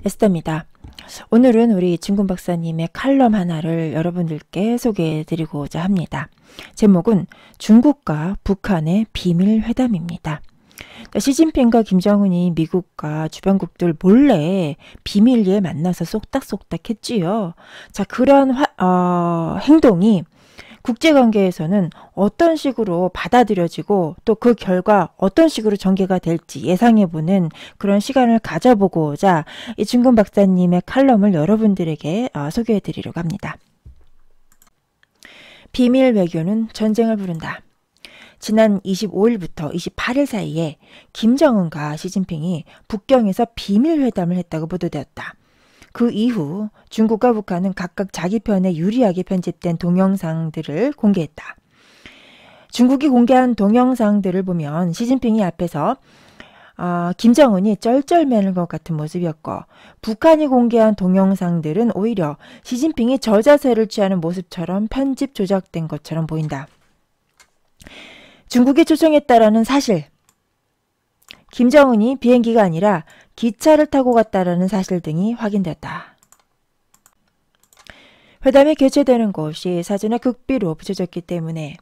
에스더입니다. 오늘은 우리 진군 박사님의 칼럼 하나를 여러분들께 소개해 드리고자 합니다. 제목은 중국과 북한의 비밀 회담입니다. 시진핑과 김정은이 미국과 주변국들 몰래 비밀리에 만나서 쏙닥쏙닥 했지요. 자, 그러한 행동이 국제관계에서는 어떤 식으로 받아들여지고 또 그 결과 어떤 식으로 전개가 될지 예상해보는 그런 시간을 가져보고자 이 진군 박사님의 칼럼을 여러분들에게 소개해드리려고 합니다. 비밀 외교는 전쟁을 부른다. 지난 25일부터 28일 사이에 김정은과 시진핑이 북경에서 비밀 회담을 했다고 보도되었다. 그 이후 중국과 북한은 각각 자기 편에 유리하게 편집된 동영상들을 공개했다. 중국이 공개한 동영상들을 보면 시진핑이 앞에서 김정은이 쩔쩔매는 것 같은 모습이었고, 북한이 공개한 동영상들은 오히려 시진핑이 저자세를 취하는 모습처럼 편집 조작된 것처럼 보인다. 중국이 초청했다라는 사실, 김정은이 비행기가 아니라 기차를 타고 갔다라는 사실 등이 확인되었다. 회담이 개최되는 곳이 사전에 극비로 붙여졌기 때문에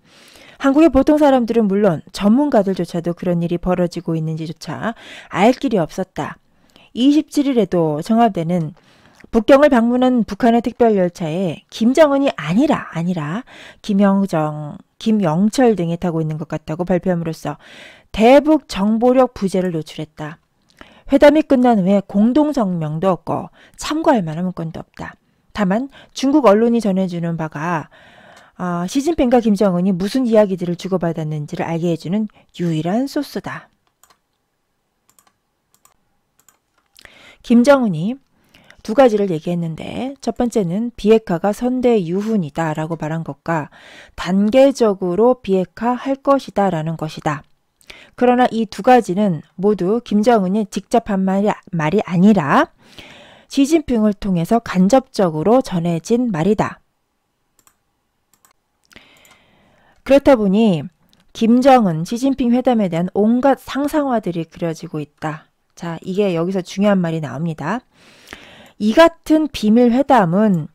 한국의 보통 사람들은 물론 전문가들조차도 그런 일이 벌어지고 있는지조차 알 길이 없었다. 27일에도 청와대는 북경을 방문한 북한의 특별열차에 김정은이 아니라 김영철 등이 타고 있는 것 같다고 발표함으로써 대북 정보력 부재를 노출했다. 회담이 끝난 후에 공동성명도 없고 참고할 만한 문건도 없다. 다만 중국 언론이 전해주는 바가 시진핑과 김정은이 무슨 이야기들을 주고받았는지를 알게 해주는 유일한 소스다. 김정은이 두 가지를 얘기했는데, 첫 번째는 비핵화가 선대유훈이다 라고 말한 것과 단계적으로 비핵화할 것이다 라는 것이다. 그러나 이 두 가지는 모두 김정은이 직접 한 말이 아니라 시진핑을 통해서 간접적으로 전해진 말이다. 그렇다 보니 김정은, 시진핑 회담에 대한 온갖 상상화들이 그려지고 있다. 자, 이게 여기서 중요한 말이 나옵니다. 이 같은 비밀 회담은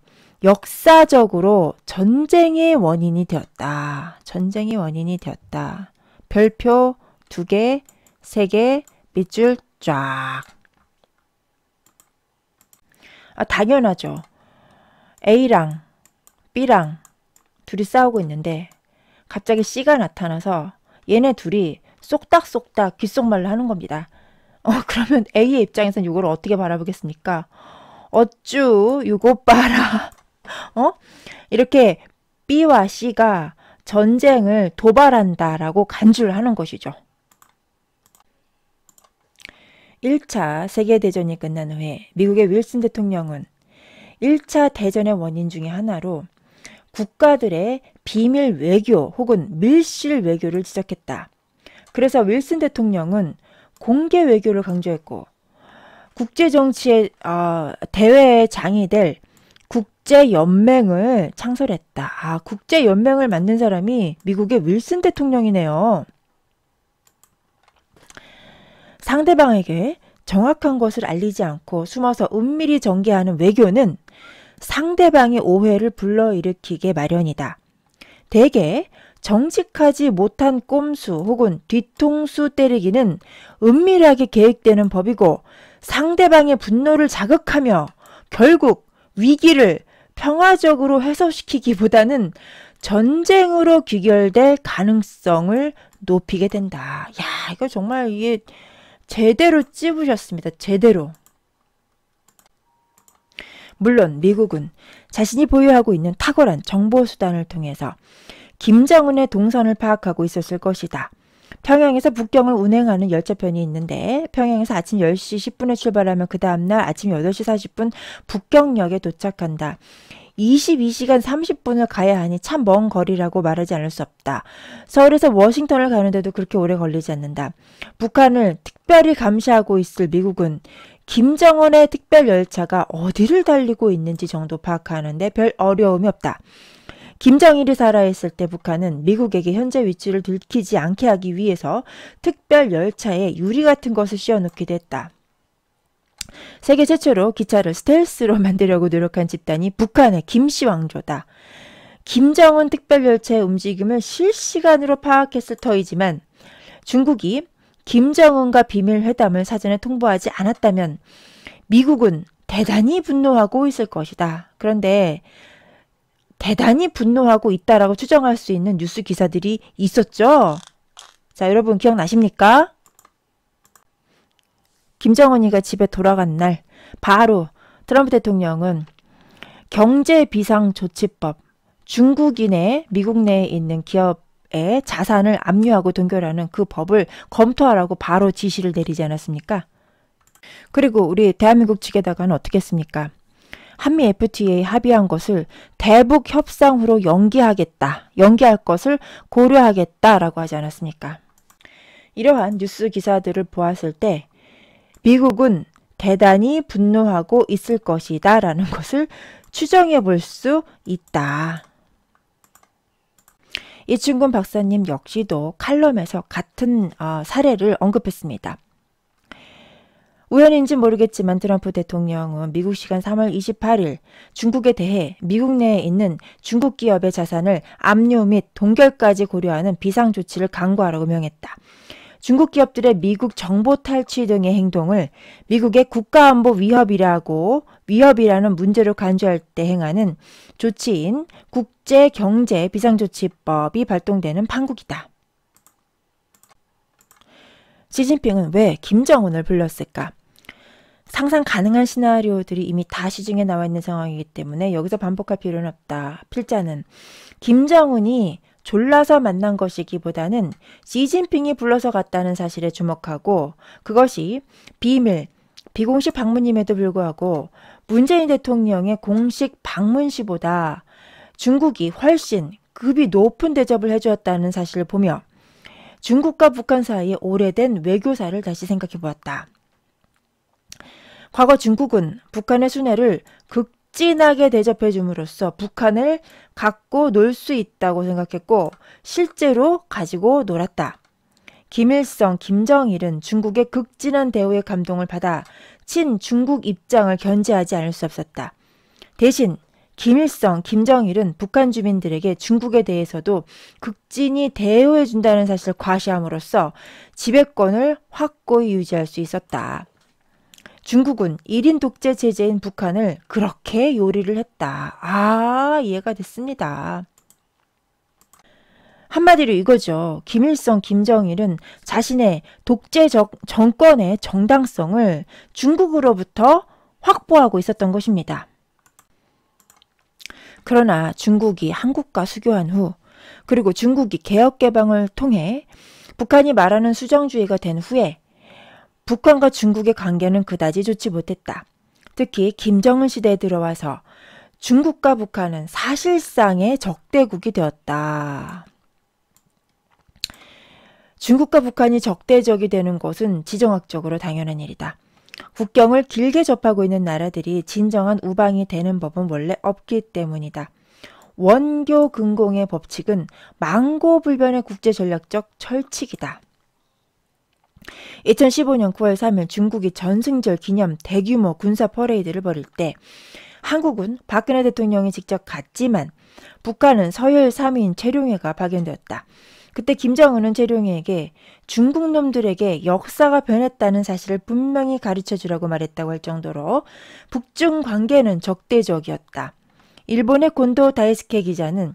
역사적으로 전쟁의 원인이 되었다. 전쟁의 원인이 되었다. 별표 2개, 3개, 밑줄 쫙. 당연하죠. A랑 B랑 둘이 싸우고 있는데 갑자기 C가 나타나서 얘네 둘이 쏙닥쏙닥 귓속말로 하는 겁니다. 그러면 A의 입장에서는 이걸 어떻게 바라보겠습니까? 어쭈 요거 봐라. 이렇게 B와 C가 전쟁을 도발한다라고 간주를 하는 것이죠. 1차 세계대전이 끝난 후에 미국의 윌슨 대통령은 1차 대전의 원인 중에 하나로 국가들의 비밀 외교 혹은 밀실 외교를 지적했다. 그래서 윌슨 대통령은 공개 외교를 강조했고, 국제정치의 대회의 장이 될 국제연맹을 창설했다. 국제연맹을 만든 사람이 미국의 윌슨 대통령이네요. 상대방에게 정확한 것을 알리지 않고 숨어서 은밀히 전개하는 외교는 상대방의 오해를 불러일으키게 마련이다. 대개 정직하지 못한 꼼수 혹은 뒤통수 때리기는 은밀하게 계획되는 법이고, 상대방의 분노를 자극하며 결국 위기를 평화적으로 해소시키기보다는 전쟁으로 귀결될 가능성을 높이게 된다. 야, 이거 정말 이게 제대로 찝으셨습니다. 제대로. 물론 미국은 자신이 보유하고 있는 탁월한 정보수단을 통해서 김정은의 동선을 파악하고 있었을 것이다. 평양에서 북경을 운행하는 열차편이 있는데, 평양에서 아침 10시 10분에 출발하면 그 다음날 아침 8시 40분 북경역에 도착한다. 22시간 30분을 가야 하니 참 먼 거리라고 말하지 않을 수 없다. 서울에서 워싱턴을 가는데도 그렇게 오래 걸리지 않는다. 북한을 특별히 감시하고 있을 미국은 김정은의 특별 열차가 어디를 달리고 있는지 정도 파악하는데 별 어려움이 없다. 김정일이 살아있을 때 북한은 미국에게 현재 위치를 들키지 않게 하기 위해서 특별 열차에 유리 같은 것을 씌워놓기도 했다. 세계 최초로 기차를 스텔스로 만들려고 노력한 집단이 북한의 김씨 왕조다. 김정은 특별열차의 움직임을 실시간으로 파악했을 터이지만 중국이 김정은과 비밀회담을 사전에 통보하지 않았다면 미국은 대단히 분노하고 있을 것이다. 그런데 대단히 분노하고 있다라고 추정할 수 있는 뉴스 기사들이 있었죠. 자, 여러분 기억나십니까? 김정은이가 집에 돌아간 날 바로 트럼프 대통령은 경제비상조치법, 중국인의 미국 내에 있는 기업의 자산을 압류하고 동결하는 그 법을 검토하라고 바로 지시를 내리지 않았습니까? 그리고 우리 대한민국 측에다가는 어떻게 했습니까? 한미 FTA 합의한 것을 대북 협상으로 연기할 것을 고려하겠다라고 하지 않았습니까? 이러한 뉴스 기사들을 보았을 때 미국은 대단히 분노하고 있을 것이다 라는 것을 추정해 볼 수 있다. 이충근 박사님 역시도 칼럼에서 같은 사례를 언급했습니다. 우연인지 모르겠지만 트럼프 대통령은 미국 시간 3월 28일 중국에 대해 미국 내에 있는 중국 기업의 자산을 압류 및 동결까지 고려하는 비상조치를 강구하라고 명했다. 중국 기업들의 미국 정보 탈취 등의 행동을 미국의 국가안보 위협이라는 문제로 간주할 때 행하는 조치인 국제경제비상조치법이 발동되는 판국이다. 시진핑은 왜 김정은을 불렀을까? 상상 가능한 시나리오들이 이미 다 시중에 나와 있는 상황이기 때문에 여기서 반복할 필요는 없다. 필자는 김정은이 졸라서 만난 것이기보다는 시진핑이 불러서 갔다는 사실에 주목하고 그것이 비공식 방문임에도 불구하고 문재인 대통령의 공식 방문시보다 중국이 훨씬 급이 높은 대접을 해주었다는 사실을 보며 중국과 북한 사이에 오래된 외교사를 다시 생각해 보았다. 과거 중국은 북한의 순회를 극진하게 대접해 줌으로써 북한을 갖고 놀 수 있다고 생각했고 실제로 가지고 놀았다. 김일성, 김정일은 중국의 극진한 대우에 감동을 받아 친중국 입장을 견제하지 않을 수 없었다. 대신 김일성, 김정일은 북한 주민들에게 중국에 대해서도 극진히 대우해 준다는 사실을 과시함으로써 지배권을 확고히 유지할 수 있었다. 중국은 1인 독재 체제인 북한을 그렇게 요리를 했다. 이해가 됐습니다. 한마디로 이거죠. 김일성, 김정일은 자신의 독재적 정권의 정당성을 중국으로부터 확보하고 있었던 것입니다. 그러나 중국이 한국과 수교한 후 그리고 중국이 개혁개방을 통해 북한이 말하는 수정주의가 된 후에 북한과 중국의 관계는 그다지 좋지 못했다. 특히 김정은 시대에 들어와서 중국과 북한은 사실상의 적대국이 되었다. 중국과 북한이 적대적이 되는 것은 지정학적으로 당연한 일이다. 국경을 길게 접하고 있는 나라들이 진정한 우방이 되는 법은 원래 없기 때문이다. 원교 근공의 법칙은 망고불변의 국제전략적 철칙이다. 2015년 9월 3일 중국이 전승절 기념 대규모 군사 퍼레이드를 벌일 때 한국은 박근혜 대통령이 직접 갔지만 북한은 서열 3위인 최룡해가 파견되었다. 그때 김정은은 최룡해에게 중국 놈들에게 역사가 변했다는 사실을 분명히 가르쳐주라고 말했다고 할 정도로 북중 관계는 적대적이었다. 일본의 곤도 다이스케 기자는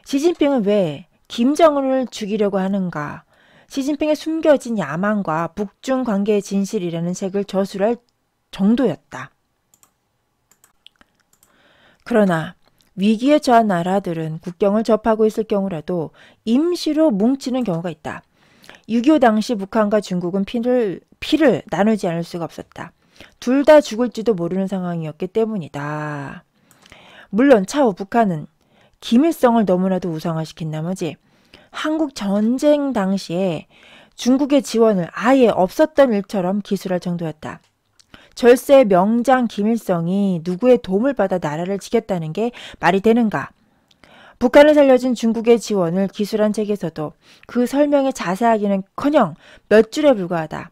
시진핑은 왜 김정은을 죽이려고 하는가? 시진핑의 숨겨진 야망과 북중 관계의 진실이라는 책을 저술할 정도였다. 그러나 위기에 처한 나라들은 국경을 접하고 있을 경우라도 임시로 뭉치는 경우가 있다. 6.25 당시 북한과 중국은 피를 나누지 않을 수가 없었다. 둘 다 죽을지도 모르는 상황이었기 때문이다. 물론 차후 북한은 김일성을 너무나도 우상화시킨 나머지 한국 전쟁 당시에 중국의 지원을 아예 없었던 일처럼 기술할 정도였다. 절세의 명장 김일성이 누구의 도움을 받아 나라를 지켰다는 게 말이 되는가? 북한을 살려준 중국의 지원을 기술한 책에서도 그 설명이 자세하기는커녕 몇 줄에 불과하다.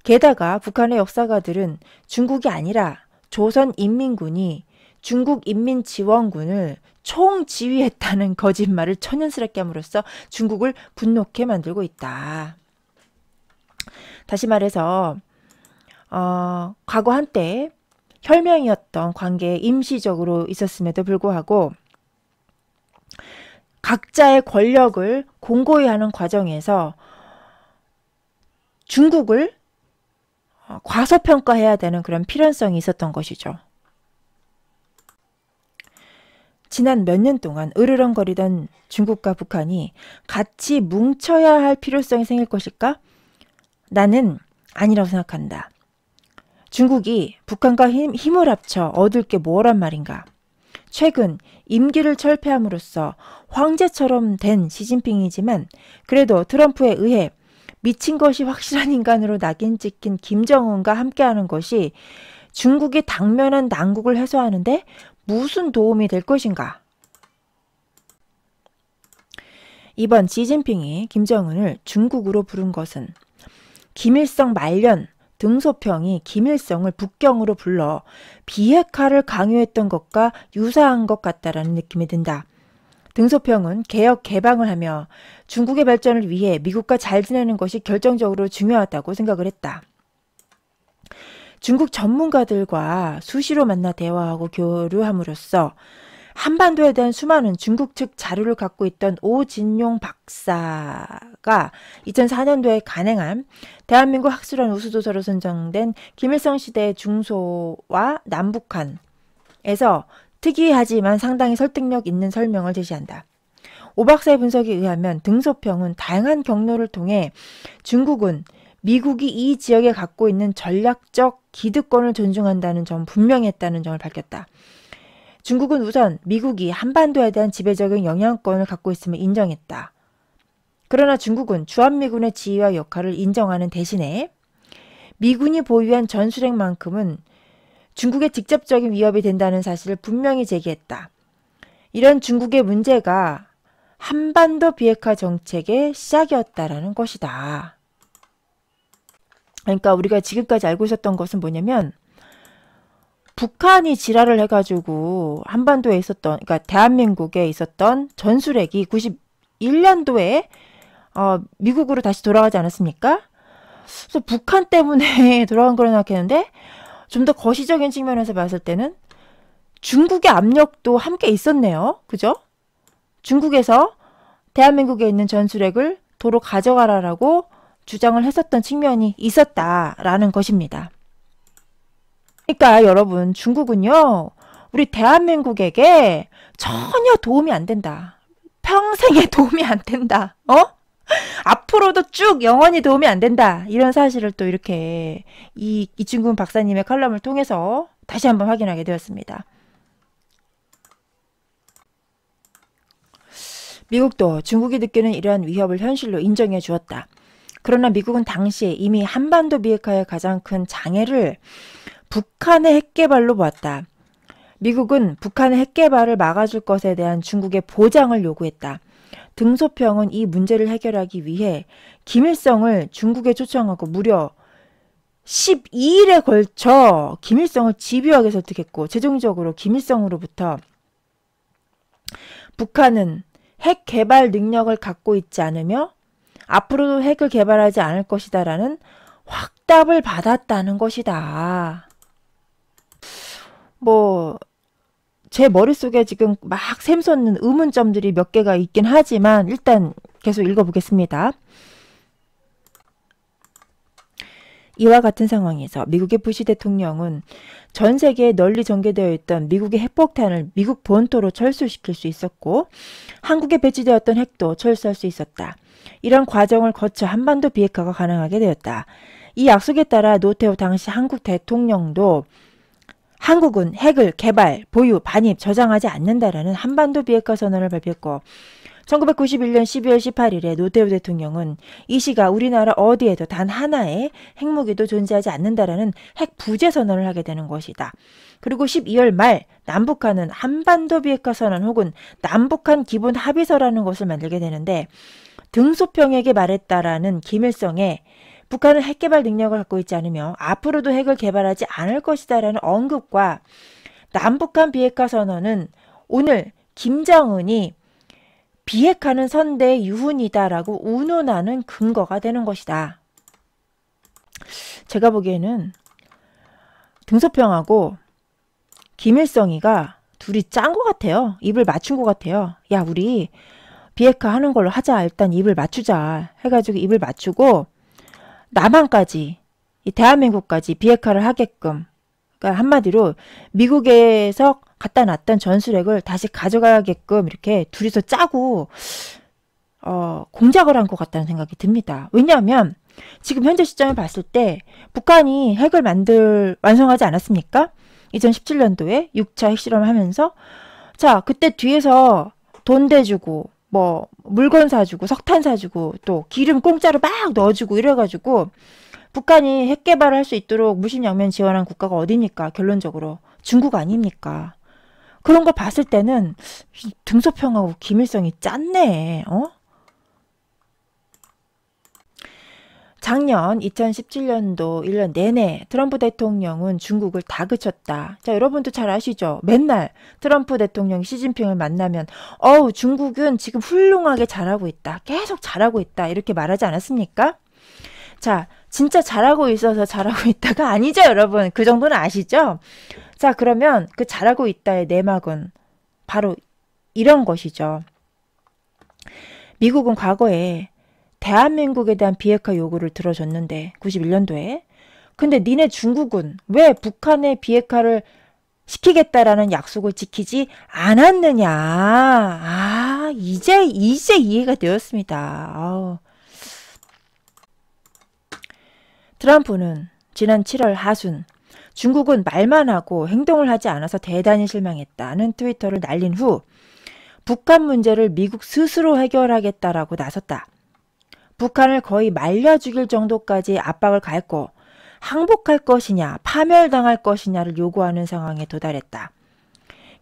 게다가 북한의 역사가들은 중국이 아니라 조선인민군이 중국인민지원군을 총지휘했다는 거짓말을 천연스럽게 함으로써 중국을 분노케 만들고 있다. 다시 말해서 과거 한때 혈맹이었던 관계에 임시적으로 있었음에도 불구하고 각자의 권력을 공고히 하는 과정에서 중국을 과소평가해야 되는 그런 필연성이 있었던 것이죠. 지난 몇 년 동안 으르렁거리던 중국과 북한이 같이 뭉쳐야 할 필요성이 생길 것일까? 나는 아니라고 생각한다. 중국이 북한과 힘을 합쳐 얻을 게 뭐란 말인가? 최근 임기를 철폐함으로써 황제처럼 된 시진핑이지만 그래도 트럼프에 의해 미친 것이 확실한 인간으로 낙인 찍힌 김정은과 함께하는 것이 중국의 당면한 난국을 해소하는데 무슨 도움이 될 것인가? 이번 시진핑이 김정은을 중국으로 부른 것은 김일성 말년 등소평이 김일성을 북경으로 불러 비핵화를 강요했던 것과 유사한 것 같다라는 느낌이 든다. 등소평은 개혁 개방을 하며 중국의 발전을 위해 미국과 잘 지내는 것이 결정적으로 중요하다고 생각을 했다. 중국 전문가들과 수시로 만나 대화하고 교류함으로써 한반도에 대한 수많은 중국 측 자료를 갖고 있던 오진용 박사가 2004년도에 간행한 대한민국 학술원 우수도서로 선정된 김일성 시대의 중소와 남북한에서 특이하지만 상당히 설득력 있는 설명을 제시한다. 오 박사의 분석에 의하면 등소평은 다양한 경로를 통해 중국은 미국이 이 지역에 갖고 있는 전략적 기득권을 존중한다는 점 분명히 했다는 점을 밝혔다. 중국은 우선 미국이 한반도에 대한 지배적인 영향권을 갖고 있음을 인정했다. 그러나 중국은 주한미군의 지위와 역할을 인정하는 대신에 미군이 보유한 전술핵만큼은 중국의 직접적인 위협이 된다는 사실을 분명히 제기했다. 이런 중국의 문제가 한반도 비핵화 정책의 시작이었다라는 것이다. 그러니까 우리가 지금까지 알고 있었던 것은 뭐냐면 북한이 지랄을 해가지고 한반도에 있었던, 그러니까 대한민국에 있었던 전술핵이 91년도에 미국으로 다시 돌아가지 않았습니까? 그래서 북한 때문에 돌아간 거라 생각했는데 좀 더 거시적인 측면에서 봤을 때는 중국의 압력도 함께 있었네요. 그죠? 중국에서 대한민국에 있는 전술핵을 도로 가져가라라고 주장을 했었던 측면이 있었다라는 것입니다. 그러니까 여러분, 중국은요, 우리 대한민국에게 전혀 도움이 안 된다. 평생에 도움이 안 된다. 앞으로도 쭉 영원히 도움이 안 된다. 이런 사실을 또 이렇게 이충근 박사님의 칼럼을 통해서 다시 한번 확인하게 되었습니다. 미국도 중국이 느끼는 이러한 위협을 현실로 인정해 주었다. 그러나 미국은 당시에 이미 한반도 비핵화의 가장 큰 장애를 북한의 핵개발로 보았다. 미국은 북한의 핵개발을 막아줄 것에 대한 중국의 보장을 요구했다. 등소평은 이 문제를 해결하기 위해 김일성을 중국에 초청하고 무려 12일에 걸쳐 김일성을 집요하게 설득했고 최종적으로 김일성으로부터 북한은 핵 개발 능력을 갖고 있지 않으며 앞으로도 핵을 개발하지 않을 것이다 라는 확답을 받았다는 것이다. 제 머릿속에 지금 막 샘솟는 의문점들이 몇 개가 있긴 하지만 일단 계속 읽어보겠습니다. 이와 같은 상황에서 미국의 부시 대통령은 전 세계에 널리 전개되어 있던 미국의 핵폭탄을 미국 본토로 철수시킬 수 있었고 한국에 배치되었던 핵도 철수할 수 있었다. 이런 과정을 거쳐 한반도 비핵화가 가능하게 되었다. 이 약속에 따라 노태우 당시 한국 대통령도 한국은 핵을 개발, 보유, 반입, 저장하지 않는다라는 한반도 비핵화 선언을 발표했고 1991년 12월 18일에 노태우 대통령은 이 시가 우리나라 어디에도 단 하나의 핵무기도 존재하지 않는다라는 핵 부재 선언을 하게 되는 것이다. 그리고 12월 말 남북한은 한반도 비핵화 선언 혹은 남북한 기본 합의서라는 것을 만들게 되는데 등소평에게 말했다라는 김일성의 북한은 핵 개발 능력을 갖고 있지 않으며 앞으로도 핵을 개발하지 않을 것이다라는 언급과 남북한 비핵화 선언은 오늘 김정은이 비핵화는 선대의 유훈이다라고 운운하는 근거가 되는 것이다. 제가 보기에는 등소평하고 김일성이가 둘이 짠 것 같아요. 입을 맞춘 것 같아요. 야, 우리 비핵화 하는 걸로 하자. 일단 입을 맞추자 해가지고 입을 맞추고 남한까지, 이 대한민국까지 비핵화를 하게끔, 그러니까 한마디로 미국에서 갖다 놨던 전술핵을 다시 가져가게끔 이렇게 둘이서 짜고 공작을 한 것 같다는 생각이 듭니다. 왜냐하면 지금 현재 시점에 봤을 때 북한이 핵을 완성하지 않았습니까? 2017년도에 6차 핵실험을 하면서, 자, 그때 뒤에서 돈 대주고 뭐 물건 사주고 석탄 사주고 또 기름 공짜로 막 넣어주고 이래가지고 북한이 핵 개발을 할 수 있도록 무심양면 지원한 국가가 어디입니까? 결론적으로 중국 아닙니까? 그런 거 봤을 때는 등소평하고 김일성이 짰네. 작년 2017년도 1년 내내 트럼프 대통령은 중국을 다그쳤다. 자, 여러분도 잘 아시죠? 맨날 트럼프 대통령이 시진핑을 만나면 중국은 지금 훌륭하게 잘하고 있다. 계속 잘하고 있다. 이렇게 말하지 않았습니까? 자, 진짜 잘하고 있어서 잘하고 있다가 아니죠, 여러분. 그 정도는 아시죠? 자, 그러면 그 잘하고 있다의 내막은 바로 이런 것이죠. 미국은 과거에 대한민국에 대한 비핵화 요구를 들어줬는데 91년도에 근데 니네 중국은 왜 북한의 비핵화를 시키겠다라는 약속을 지키지 않았느냐. 이제 이해가 되었습니다. 트럼프는 지난 7월 하순 중국은 말만 하고 행동을 하지 않아서 대단히 실망했다는 트위터를 날린 후 북한 문제를 미국 스스로 해결하겠다라고 나섰다. 북한을 거의 말려 죽일 정도까지 압박을 가했고 항복할 것이냐 파멸당할 것이냐를 요구하는 상황에 도달했다.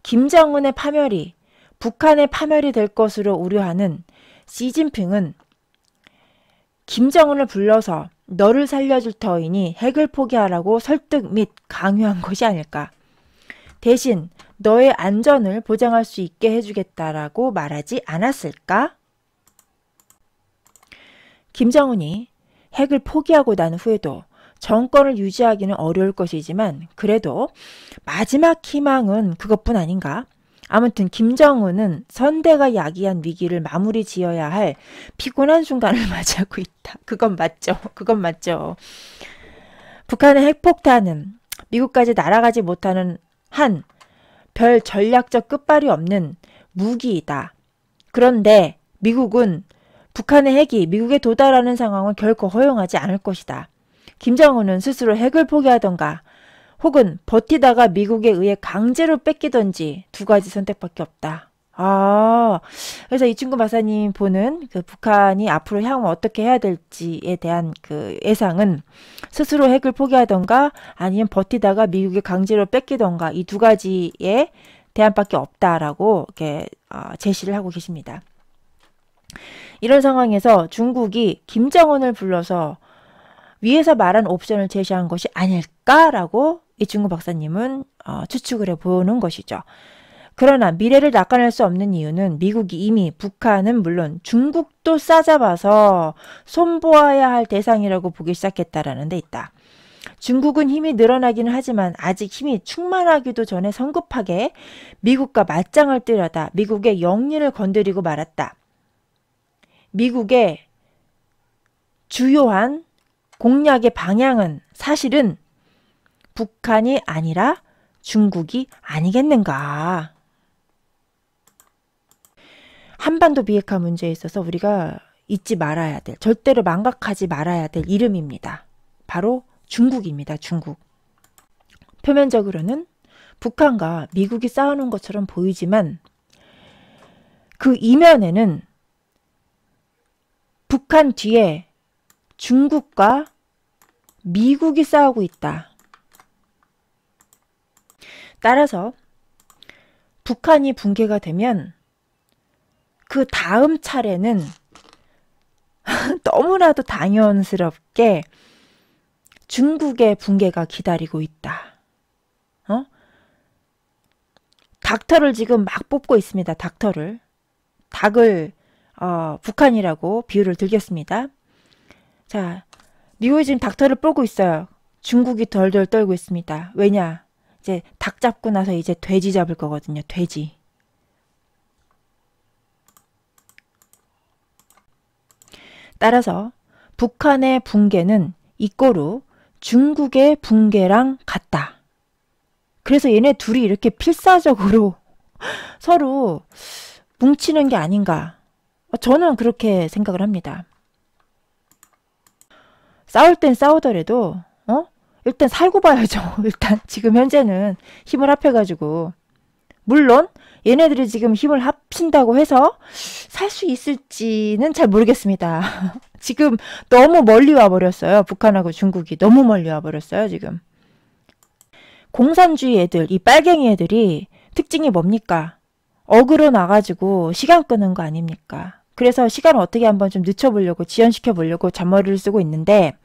김정은의 파멸이 북한의 파멸이 될 것으로 우려하는 시진핑은 김정은을 불러서 너를 살려줄 터이니 핵을 포기하라고 설득 및 강요한 것이 아닐까. 대신 너의 안전을 보장할 수 있게 해주겠다라고 말하지 않았을까? 김정은이 핵을 포기하고 난 후에도 정권을 유지하기는 어려울 것이지만 그래도 마지막 희망은 그것뿐 아닌가? 아무튼 김정은은 선대가 야기한 위기를 마무리 지어야 할 피곤한 순간을 맞이하고 있다. 그건 맞죠. 그건 맞죠. 북한의 핵폭탄은 미국까지 날아가지 못하는 한 별 전략적 끝발이 없는 무기이다. 그런데 미국은 북한의 핵이 미국에 도달하는 상황을 결코 허용하지 않을 것이다. 김정은은 스스로 핵을 포기하던가 혹은 버티다가 미국에 의해 강제로 뺏기던지 두 가지 선택밖에 없다. 그래서 이 친구 박사님 보는 그 북한이 앞으로 향후 어떻게 해야 될지에 대한 그 예상은 스스로 핵을 포기하던가 아니면 버티다가 미국에 강제로 뺏기던가 이 두 가지의 대안밖에 없다라고 이렇게 제시를 하고 계십니다. 이런 상황에서 중국이 김정은을 불러서 위에서 말한 옵션을 제시한 것이 아닐까라고 이 친구 박사님은 추측을 해보는 것이죠. 그러나 미래를 낚아낼 수 없는 이유는 미국이 이미 북한은 물론 중국도 싸잡아서 손보아야 할 대상이라고 보기 시작했다라는 데 있다. 중국은 힘이 늘어나기는 하지만 아직 힘이 충만하기도 전에 성급하게 미국과 맞짱을 뜨려다 미국의 영리를 건드리고 말았다. 미국의 주요한 공략의 방향은 사실은 북한이 아니라 중국이 아니겠는가. 한반도 비핵화 문제에 있어서 우리가 잊지 말아야 될, 절대로 망각하지 말아야 될 이름입니다. 바로 중국입니다. 중국. 표면적으로는 북한과 미국이 싸우는 것처럼 보이지만 그 이면에는 북한 뒤에 중국과 미국이 싸우고 있다. 따라서 북한이 붕괴가 되면 그 다음 차례는 너무나도 당연스럽게 중국의 붕괴가 기다리고 있다. 닥터를 지금 막 뽑고 있습니다. 닥터를. 닭을 북한이라고 비유를 들겠습니다. 자, 미국이 지금 닥터를 뽑고 있어요. 중국이 덜덜 떨고 있습니다. 왜냐? 이제 닭 잡고 나서 이제 돼지 잡을 거거든요. 돼지. 따라서 북한의 붕괴는 이꼬르 중국의 붕괴랑 같다. 그래서 얘네 둘이 이렇게 필사적으로 서로 뭉치는 게 아닌가. 저는 그렇게 생각을 합니다. 싸울 땐 싸우더라도 일단 살고 봐야죠. 일단 지금 현재는 힘을 합해가지고. 물론 얘네들이 지금 힘을 합친다고 해서 살 수 있을지는 잘 모르겠습니다. 지금 너무 멀리 와버렸어요. 북한하고 중국이 너무 멀리 와버렸어요. 지금. 공산주의 애들, 이 빨갱이 애들이 특징이 뭡니까? 억으로 나가지고 시간 끄는 거 아닙니까? 그래서 시간을 어떻게 한번 좀 늦춰보려고, 지연시켜 보려고 잔머리를 쓰고 있는데,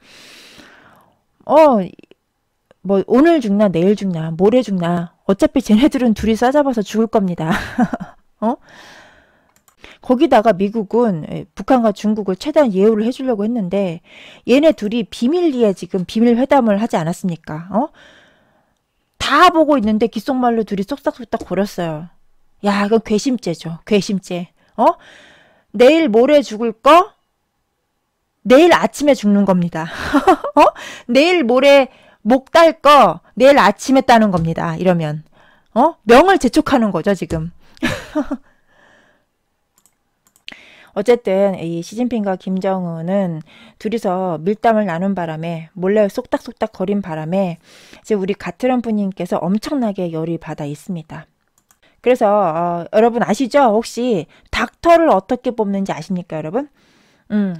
뭐 오늘 죽나 내일 죽나 모레 죽나 어차피 쟤네들은 둘이 싸잡아서 죽을 겁니다. 거기다가 미국은 북한과 중국을 최대한 예우를 해주려고 했는데 얘네 둘이 비밀리에 지금 비밀 회담을 하지 않았습니까? 다 보고 있는데 귓속말로 둘이 쏙싹쏙싹 거렸어요. 야, 이건 괘씸죄죠. 괘씸죄. 내일 모레 죽을 거 내일 아침에 죽는 겁니다. 내일 모레 목 딸 거 내일 아침에 따는 겁니다. 이러면 명을 재촉하는 거죠, 지금. 어쨌든 이 시진핑과 김정은은 둘이서 밀담을 나눈 바람에 몰래 쏙닥쏙닥 거린 바람에 이제 우리 가트럼프님께서 엄청나게 열이 받아 있습니다. 그래서 여러분 아시죠? 혹시 닥터를 어떻게 뽑는지 아십니까, 여러분?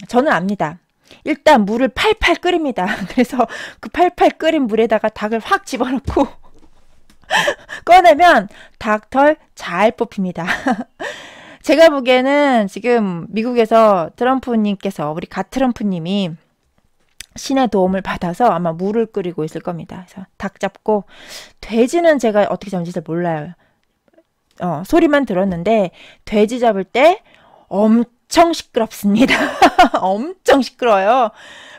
저는 압니다. 일단 물을 팔팔 끓입니다. 그래서 그 팔팔 끓인 물에다가 닭을 확 집어넣고 꺼내면 닭털 잘 뽑힙니다. 제가 보기에는 지금 미국에서 트럼프님께서 우리 가트럼프님이 신의 도움을 받아서 아마 물을 끓이고 있을 겁니다. 그래서 닭 잡고 돼지는 제가 어떻게 잡는지 잘 몰라요. 소리만 들었는데 돼지 잡을 때 엄청 시끄럽습니다. 엄청 시끄러워요.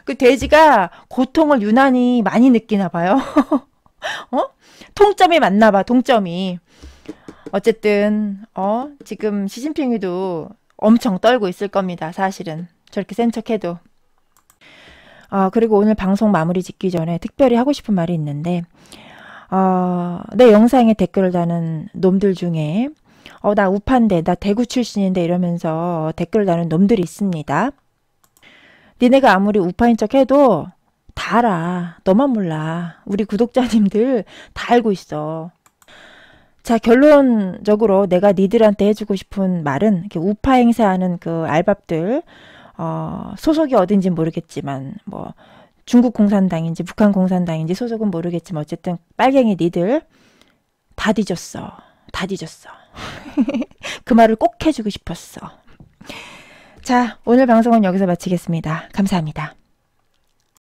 그 돼지가 고통을 유난히 많이 느끼나 봐요. 통점이 맞나 봐, 통점이. 어쨌든 지금 시진핑이도 엄청 떨고 있을 겁니다. 사실은 저렇게 센 척해도. 그리고 오늘 방송 마무리 짓기 전에 특별히 하고 싶은 말이 있는데 내 영상에 댓글을 다는 놈들 중에 나 우파인데 나 대구 출신인데 이러면서 댓글을 다는 놈들이 있습니다. 니네가 아무리 우파인 척 해도 다 알아. 너만 몰라. 우리 구독자님들 다 알고 있어. 자, 결론적으로 내가 니들한테 해주고 싶은 말은 이렇게 우파 행세하는 그 알밥들 소속이 어딘지 모르겠지만 뭐 중국 공산당인지 북한 공산당인지 소속은 모르겠지만 어쨌든 빨갱이 니들 다 뒤졌어. 다 뒤졌어. 그 말을 꼭 해주고 싶었어. 자, 오늘 방송은 여기서 마치겠습니다. 감사합니다.